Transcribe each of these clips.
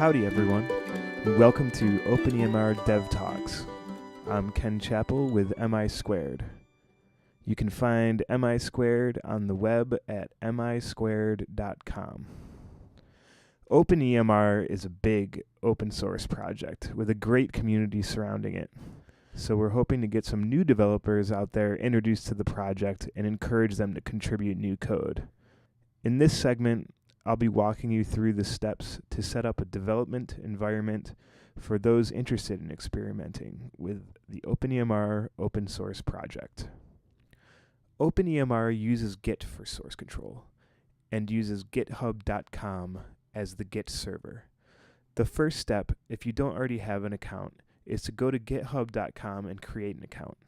Howdy everyone, and welcome to OpenEMR Dev Talks. I'm Ken Chappell with MI Squared. You can find MI Squared on the web at misquared.com. OpenEMR is a big open source project with a great community surrounding it. So we're hoping to get some new developers out there introduced to the project and encourage them to contribute new code. In this segment, I'll be walking you through the steps to set up a development environment for those interested in experimenting with the OpenEMR open source project. OpenEMR uses Git for source control and uses github.com as the Git server. The first step, if you don't already have an account, is to go to github.com and create an account.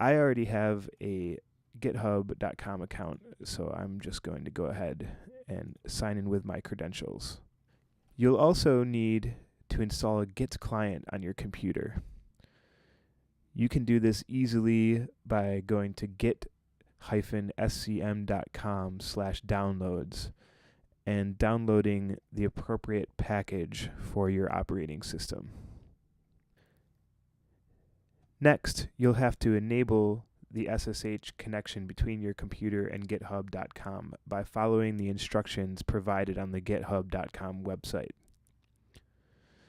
I already have a github.com account, so I'm just going to go ahead and sign in with my credentials. You'll also need to install a Git client on your computer. You can do this easily by going to git-scm.com/downloads and downloading the appropriate package for your operating system. Next, you'll have to enable the SSH connection between your computer and github.com by following the instructions provided on the github.com website.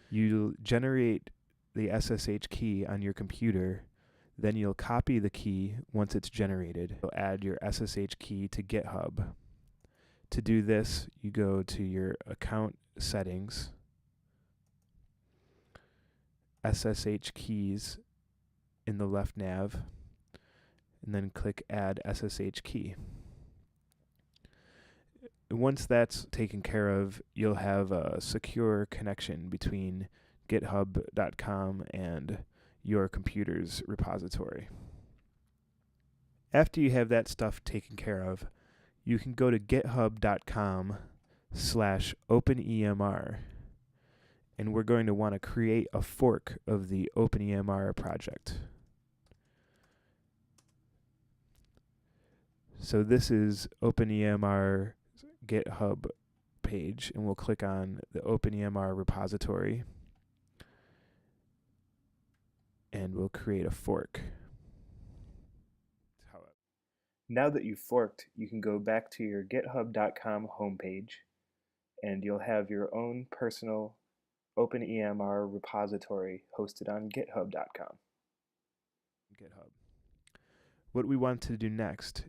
You'll generate the SSH key on your computer, then you'll copy the key once it's generated. You'll add your SSH key to GitHub. To do this, you go to your account settings, SSH keys in the left nav, and then click Add SSH Key. Once that's taken care of, you'll have a secure connection between github.com and your computer's repository. After you have that stuff taken care of, you can go to github.com/openemr, and we're going to want to create a fork of the OpenEMR project. So this is OpenEMR GitHub page, and we'll click on the OpenEMR repository, and we'll create a fork. Now that you've forked, you can go back to your github.com homepage, and you'll have your own personal OpenEMR repository hosted on github.com. What we want to do next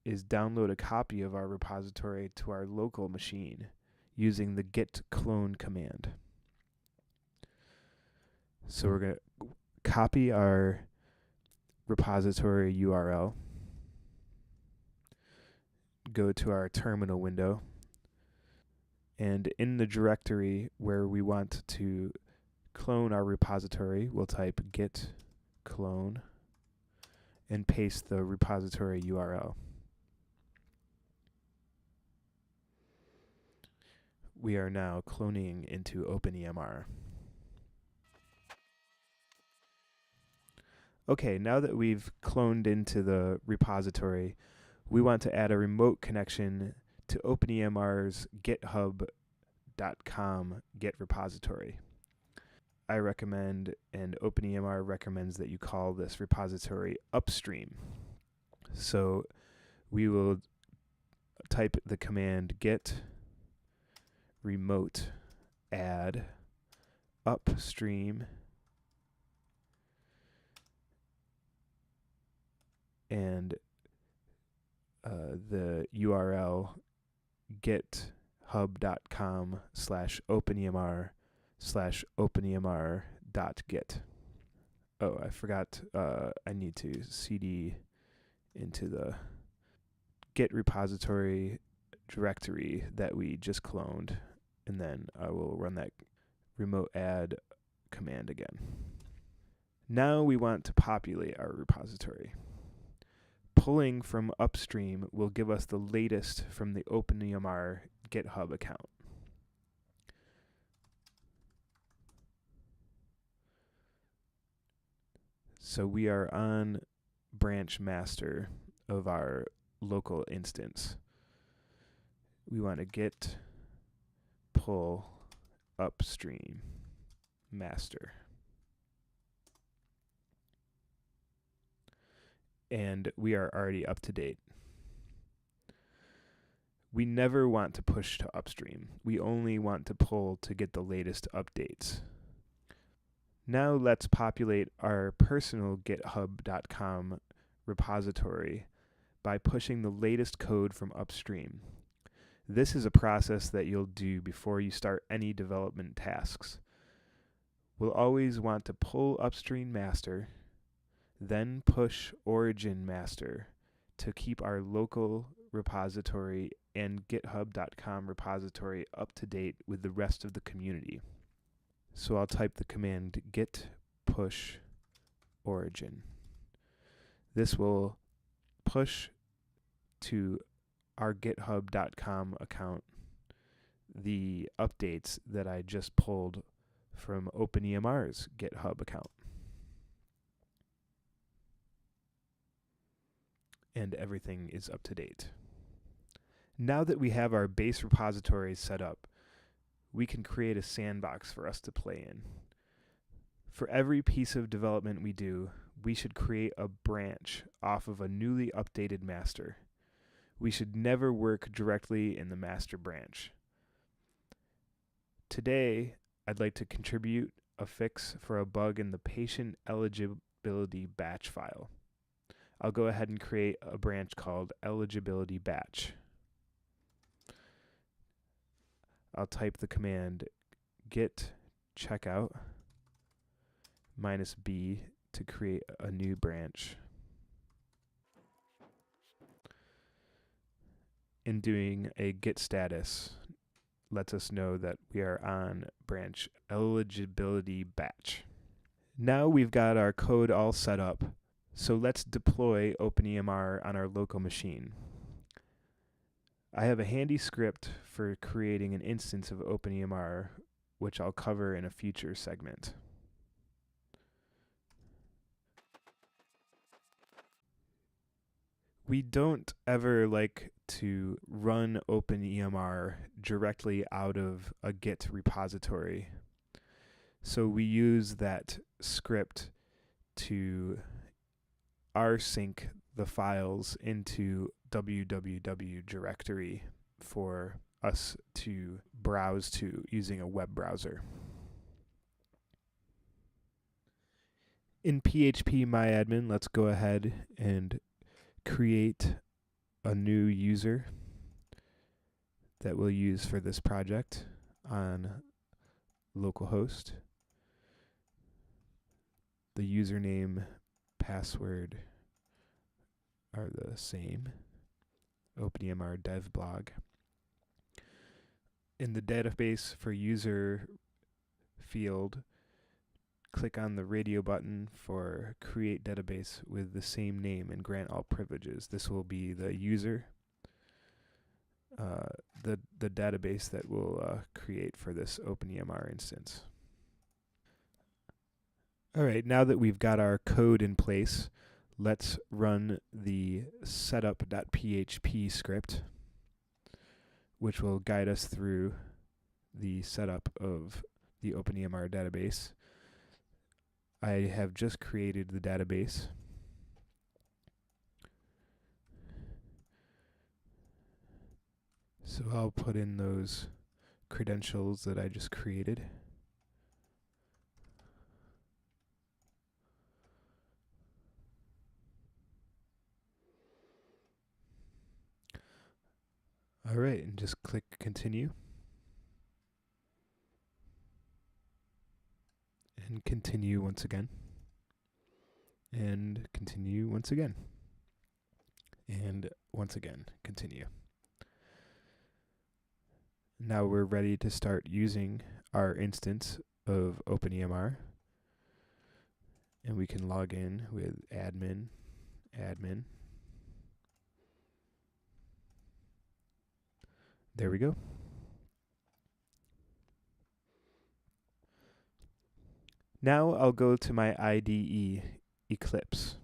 is download a copy of our repository to our local machine using the git clone command. So we're going to copy our repository URL, go to our terminal window, and in the directory where we want to clone our repository, we'll type git clone and paste the repository URL. We are now cloning into OpenEMR. Okay, now that we've cloned into the repository, we want to add a remote connection to OpenEMR's github.com Git repository. I recommend, and OpenEMR recommends, that you call this repository upstream. So we will type the command git remote add upstream and the URL github.com/openemr/openemr.git. Oh, I forgot, I need to cd into the Git repository directory that we just cloned, and then I will run that remote add command again. Now we want to populate our repository. Pulling from upstream will give us the latest from the OpenEMR GitHub account. So we are on branch master of our local instance. We want to git pull upstream master. And we are already up to date. We never want to push to upstream. We only want to pull to get the latest updates. Now let's populate our personal github.com repository by pushing the latest code from upstream. This is a process that you'll do before you start any development tasks. We'll always want to pull upstream master, then push origin master to keep our local repository and github.com repository up to date with the rest of the community. So I'll type the command git push origin. This will push to our github.com account the updates that I just pulled from OpenEMR's GitHub account. And everything is up to date. Now that we have our base repositories set up, we can create a sandbox for us to play in. For every piece of development we do, we should create a branch off of a newly updated master. We should never work directly in the master branch. Today, I'd like to contribute a fix for a bug in the patient eligibility batch file. I'll go ahead and create a branch called eligibility batch. I'll type the command git checkout -b to create a new branch. In doing a git status lets us know that we are on branch eligibility batch. Now we've got our code all set up, so let's deploy OpenEMR on our local machine. I have a handy script for creating an instance of OpenEMR, which I'll cover in a future segment. We don't ever like to run OpenEMR directly out of a Git repository. So we use that script to rsync the files into www directory for us to browse to using a web browser. In phpMyAdmin, let's go ahead and create a new user that we'll use for this project on localhost. The username, password are the same. OpenEMR dev blog. In the database for user field, click on the radio button for create database with the same name and grant all privileges. This will be the user, the database that we'll create for this OpenEMR instance. All right, now that we've got our code in place, let's run the setup.php script, which will guide us through the setup of the OpenEMR database. I have just created the database. So I'll put in those credentials that I just created. All right, and just click continue. And continue once again. And continue once again. And once again, continue. Now we're ready to start using our instance of OpenEMR. And we can log in with admin. There we go. Now I'll go to my IDE, Eclipse.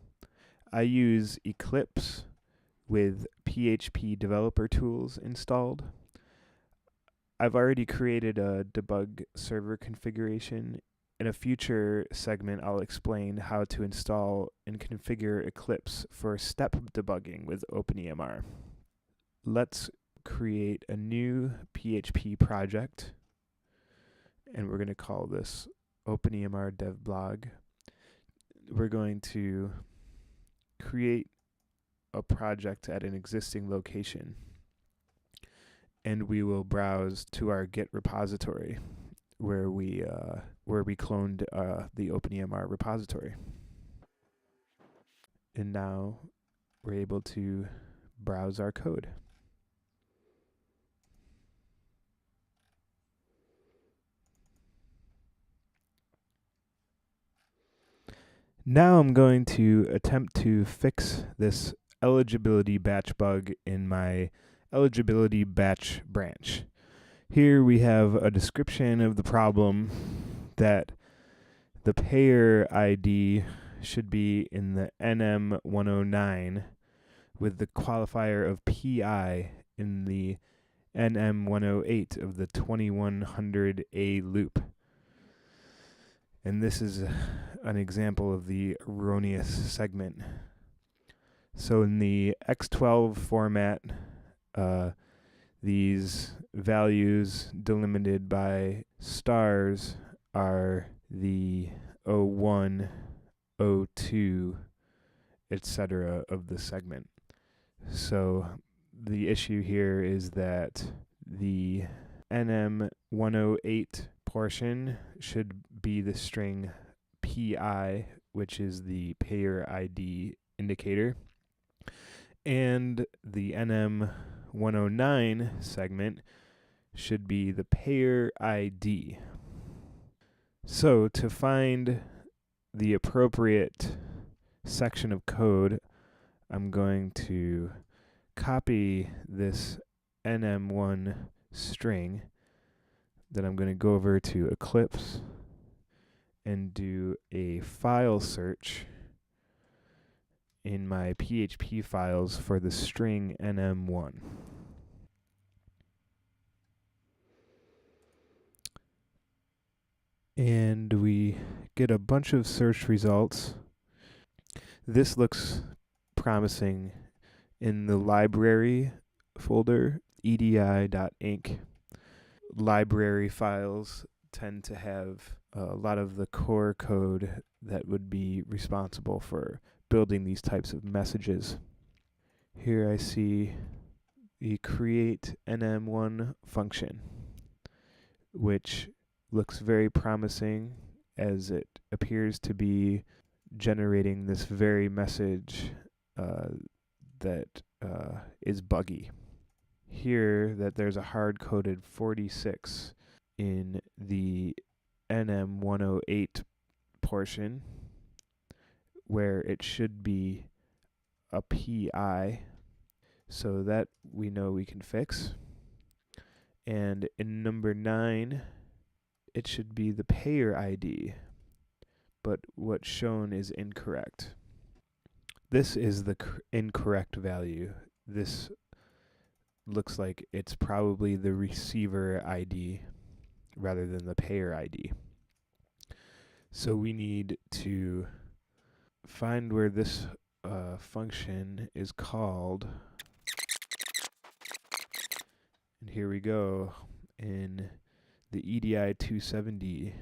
I use Eclipse with PHP developer tools installed. I've already created a debug server configuration. In a future segment, I'll explain how to install and configure Eclipse for step debugging with OpenEMR. Let's create a new PHP project, and we're going to call this OpenEMR dev blog. We're going to create a project at an existing location, and we will browse to our Git repository where we cloned the OpenEMR repository. And now we're able to browse our code. Now I'm going to attempt to fix this eligibility batch bug in my eligibility batch branch. Here we have a description of the problem, that the payer ID should be in the NM109 with the qualifier of PI in the NM108 of the 2100A loop. And this is an example of the erroneous segment. So in the X12 format, these values delimited by stars are the 01, 02, etc. of the segment. So the issue here is that the NM108 portion should be the string PI, which is the payer ID indicator, and the NM109 segment should be the payer ID. So to find the appropriate section of code, I'm going to copy this NM1 string. Then I'm going to go over to Eclipse and do a file search in my PHP files for the string NM1. And we get a bunch of search results. This looks promising. In the library folder, edi.inc, library files tend to have a lot of the core code that would be responsible for building these types of messages. Here I see the create NM1 function, which looks very promising as it appears to be generating this very message that is buggy. Here that there's a hard-coded 46 in the NM108 portion where it should be a PI, so that we know we can fix. And in number 9, it should be the payer ID, but what's shown is incorrect. This is the incorrect value. This looks like it's probably the receiver ID rather than the payer ID. So we need to find where this function is called. And here we go in the EDI 270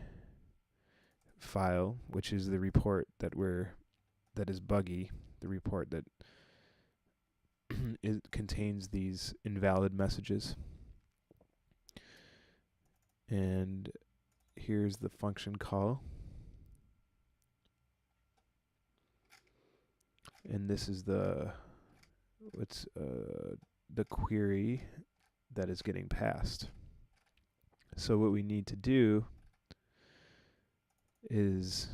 file, which is the report that is buggy, the report that it contains these invalid messages. And here's the function call. And this is the query that is getting passed. So what we need to do is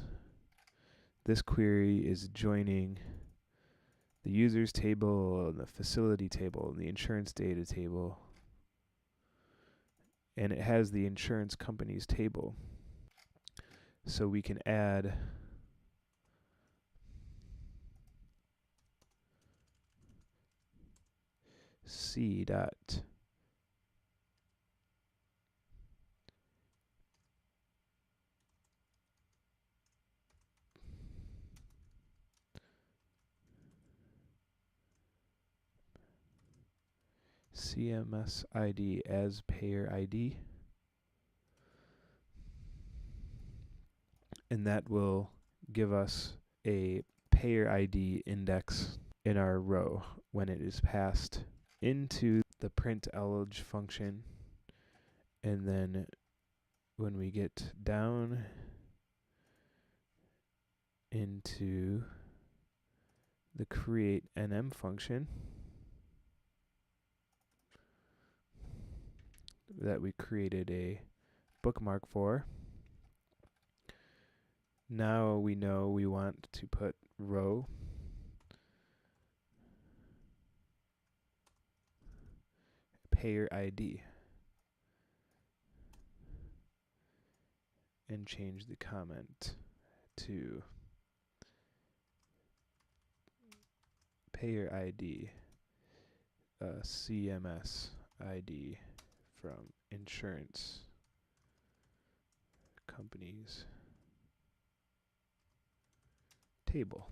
this query is joining the users table and the facility table and the insurance data table, and it has the insurance company's table. So we can add c dot CMS ID as payer ID. And that will give us a payer ID index in our row when it is passed into the print_elig function. And then when we get down into the create_nm function that we created a bookmark for, now we know we want to put row payer ID and change the comment to payer ID, CMS ID from insurance companies table.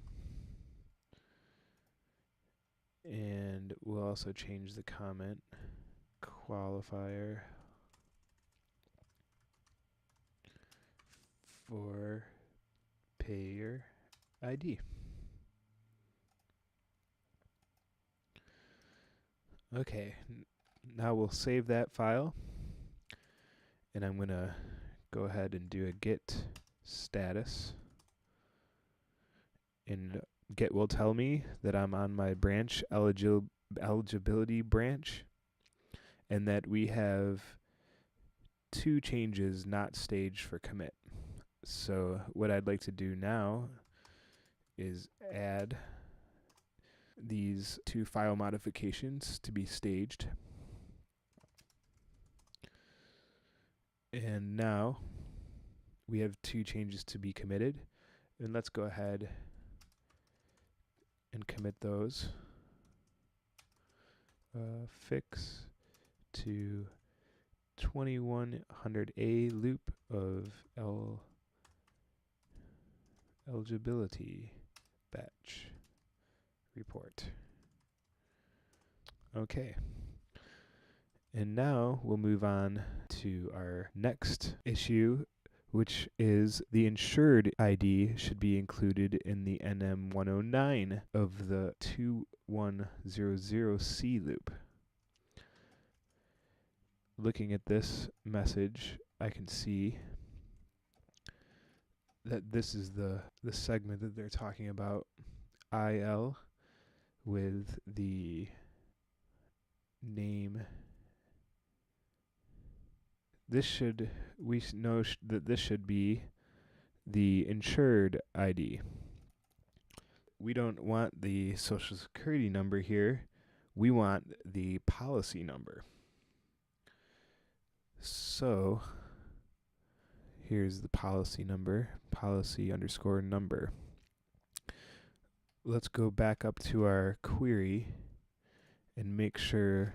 And we'll also change the comment qualifier for payer ID. Okay, now we'll save that file, and I'm gonna go ahead and do a get status, and get will tell me that I'm on my branch eligibility branch, and that we have 2 changes not staged for commit. So what I'd like to do now is add these 2 file modifications to be staged. And now we have 2 changes to be committed. And let's go ahead and commit those. Fix to 2100A loop of eligibility batch report. Okay. And now we'll move on to our next issue, which is the insured ID should be included in the NM109 of the 2100C loop. Looking at this message, I can see that this is the segment that they're talking about, IL, with the name. We know that this should be the insured ID. We don't want the social security number here. We want the policy number. So here's the policy number, policy_number. Let's go back up to our query and make sure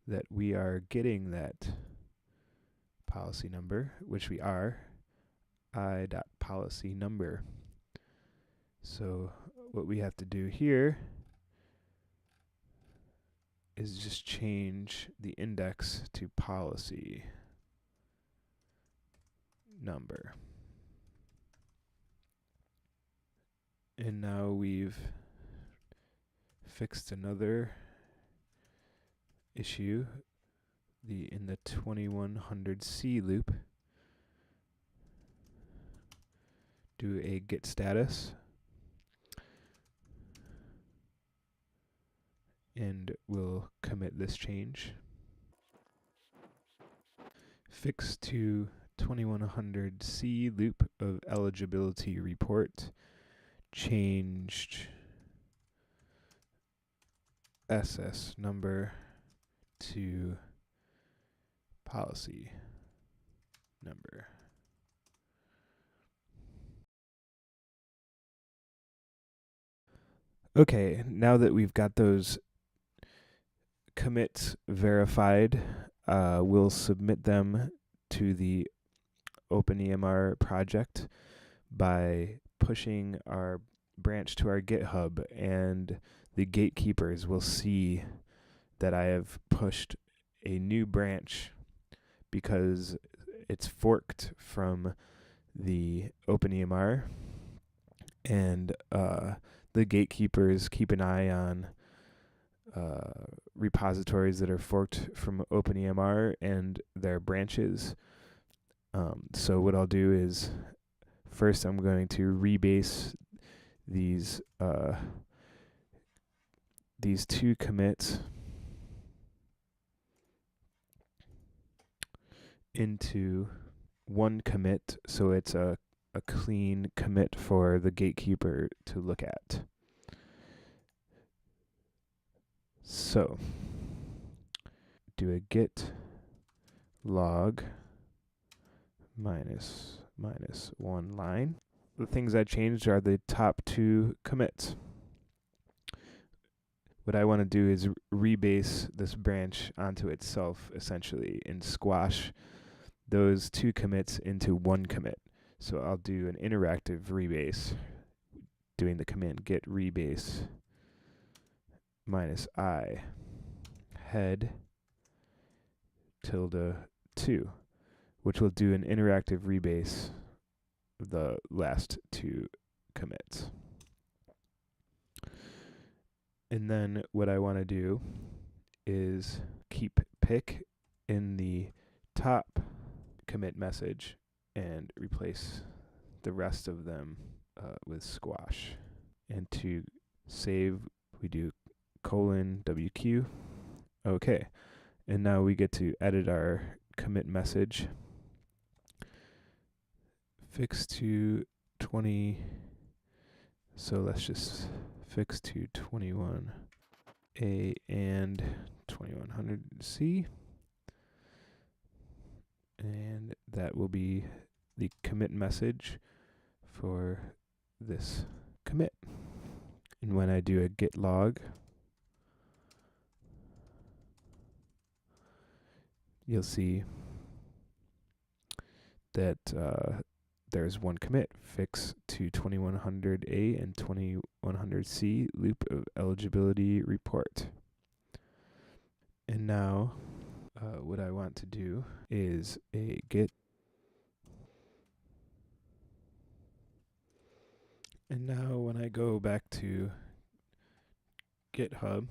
that we are getting that policy number, which we are, i.policy_number. So what we have to do here is just change the index to policy number. And now we've fixed another issue in the 2100C loop. Do a get status, and we'll commit this change. Fix to 2100C loop of eligibility report, changed SS number to policy number. Okay, now that we've got those commits verified, we'll submit them to the OpenEMR project by pushing our branch to our GitHub, and the gatekeepers will see that I have pushed a new branch because it's forked from the OpenEMR, and the gatekeepers keep an eye on repositories that are forked from OpenEMR and their branches. So what I'll do is first I'm going to rebase these two commits into one commit, so it's a clean commit for the gatekeeper to look at. So do a git log minus one line. The things I changed are the top two commits. What I want to do is rebase this branch onto itself, essentially, and squash those two commits into one commit. So I'll do an interactive rebase, doing the command git rebase minus I head tilde 2, which will do an interactive rebase of the last two commits. And then what I want to do is keep pick in the top commit message and replace the rest of them with squash. And to save, we do :WQ. Okay. And now we get to edit our commit message. Fix to 20. So let's just fix to 21A and 2100C. And that will be the commit message for this commit. And when I do a git log, you'll see that there's one commit, fix to 2100A and 2100C loop of eligibility report. And now what I want to do is a git. And now when I go back to GitHub,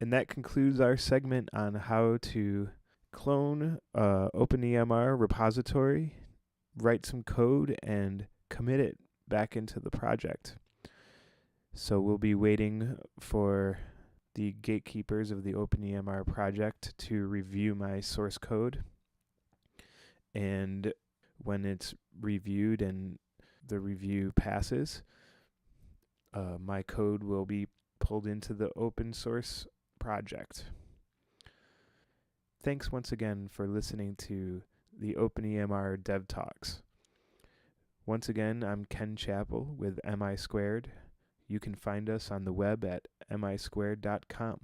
and that concludes our segment on how to clone OpenEMR repository, write some code, and commit it back into the project. So we'll be waiting for the gatekeepers of the OpenEMR project to review my source code. And when it's reviewed and the review passes, my code will be pulled into the open source project. Thanks once again for listening to the OpenEMR Dev Talks. Once again, I'm Ken Chappell with MI Squared. You can find us on the web at misquared.com.